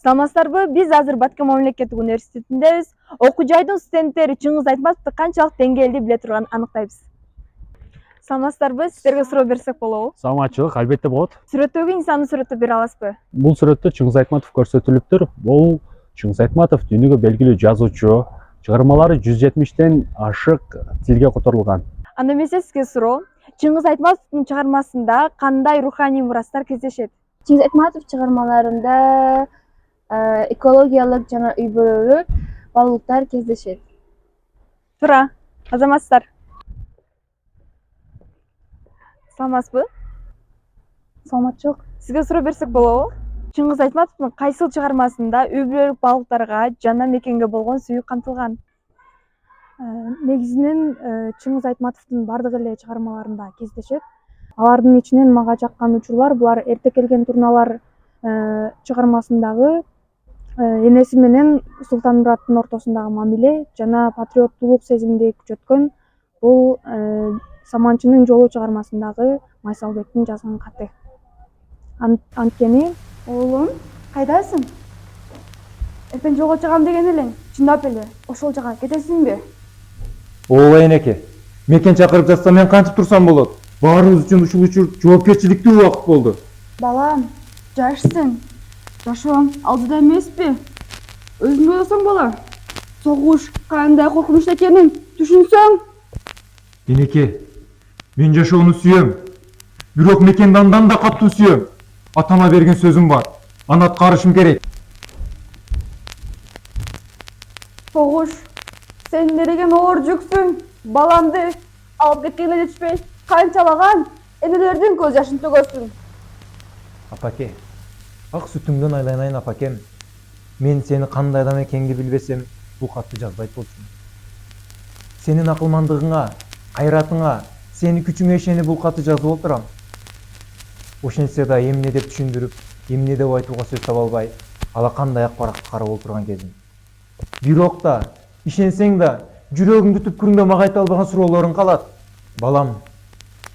Саламатсыздарбы? Биз азыр Баткен мамлекеттик университетиндебиз. Окуу жайдын студенттери Чыңгыз Айтматовду канчалык деңгээлде биле турганын аныктайбыз. Саламатсыздарбы? Сиздерге суроо берсек болобу? Саламатчылык, албетте болот. Сүрөттөгү инсанды сүрөттөп бере аласызбы? Бул сүрөттө Чыңгыз Айтматов көрсөтүлүптүр. Бул Чыңгыз Айтматов дүйнөгө белгилүү жазуучу, чыгармалары 170тен ашык тилге которулган. Анда эмесе сизге суроо. Чыңгыз Айтматовдун чыгармасында кандай руханий мурастар кездешет? Чыңгыз Айтматов чыгармаларында экологиялык жана үй бүлөлүк баалуулуктар кездешет. Туура. Азаматсыздар. Саламатсызбы? Саламатчылык. Сизге суроо берсек болобу? Чыңгыз Айтматовдун кайсыл чыгармасында үй бүлөлүк баалуулуктарга жана мекенге болгон сүйүү камтылган? Негизинен Чыңгыз Айтматовдун бардык эле чыгармаларында кездешет. Алардын ичинен мага жаккан учурлар булар Эрте келген турналар чыгармасындагы энеси менен Султанмураттын ортосундагы мамиле жана патриоттуулук сезимди күчөткөн бул Саманчынын жолу чыгармасындагы Майсалбектин жазган каты. Анткени Оолум, кайдасың? Эртең жолго чыгам деген элең. Чындап эле, ошол жака кетесиңби? Ооба энеке, мекен чакырып жатса мен кантип турсам болот? Баарыбыз үчүн ушул учур жоопкерчиликтүү убакыт болду. Балам, жашсың. Жашоом алдыда эмеспи? Өзүң ойлосоң болор. Согуш кандай коркунучтуу экенин түшүнсөң. Энеке, мен жашоону сүйөм. Бирок мекенди андан да катуу сүйөм. Атама берген сөзүм бар. Аны аткарышым керек. Согуш, сен берген оор жүксүң. Баламды алып кеткенге жетишпей, канчалаган энелердин көз жашын төгөсүң. Апаке, ак сүтүңдөн айланайын апакем. Мен сени кандай адам экенинди билбесем, бул катты жазбайт болчумун. Сенин акылмандыгыңа, кайратыңа, сени күчүңө ишенип бул катты жазып отурам. Ошентсе да эмне деп түшүндүрүп, эмне деп айтууга сөз таба албай, алакандай акпаратты карап отурган кезим. Бирок да, ишенсең да, жүрөгүңдү түпкүрүңдө мага айта албаган суроолоруң калат. Балам,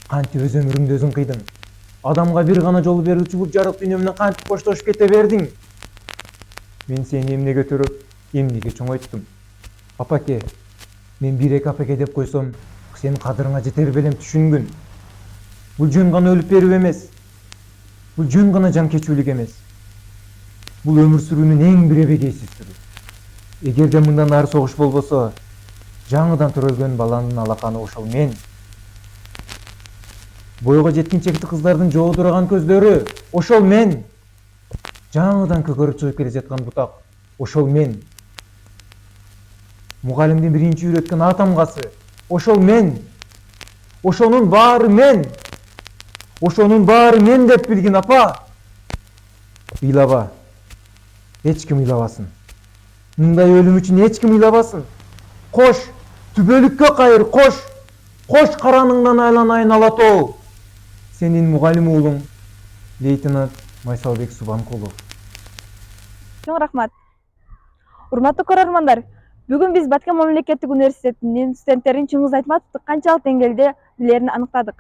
кантип өз өмүрүңдү өзүң кыйдың? Адамга бир гана жол берүүчү бул жарык дүйнө менен кантип коштошуп кете бердиң? Мен сени эмне көтөрүп, эмнеге чоңойттум? Апаке, мен бир-эки апаке деп койсом, сенин кадырыңа жетер белем түшүнгүн. Бул жөн гана өлүп берүү эмес. Бул жөн гана жан кечүүлүк эмес. Бул өмүр сүрүүнүн эң бир эбегейсиз түрү. Эгерде мындан ары согуш болбосо, жаңыдан төрөлгөн баланын алаканы ошол мен. Бойго жеткинчекти кыздардын жоодураган көздөрү ошол мен. Жаңыдан көгөрүп чыгып келе жаткан бутак ошол мен. Мугалимдин биринчи үйрөткөн ат тамгасы ошол мен. Ошонун баары мен. Ошонун баары мен деп билгин апа. Ыйлаба. Эч ким ыйлабасын. Мындай өлүм үчүн эч ким ыйлабасын. Кош, түбөлүккө кайыр, кош. Кош караныңдан айланайын ала тоо. Сенин мугалим уулуң лейтенант Майсалбек Субанкулов. Чоң рахмат. Урматтуу көрөрмандар, бүгүн биз Баткен мамлекеттик университетинин студенттерин Чыңгыз Айтматовду канчалык деңгээлде билерин аныктадык.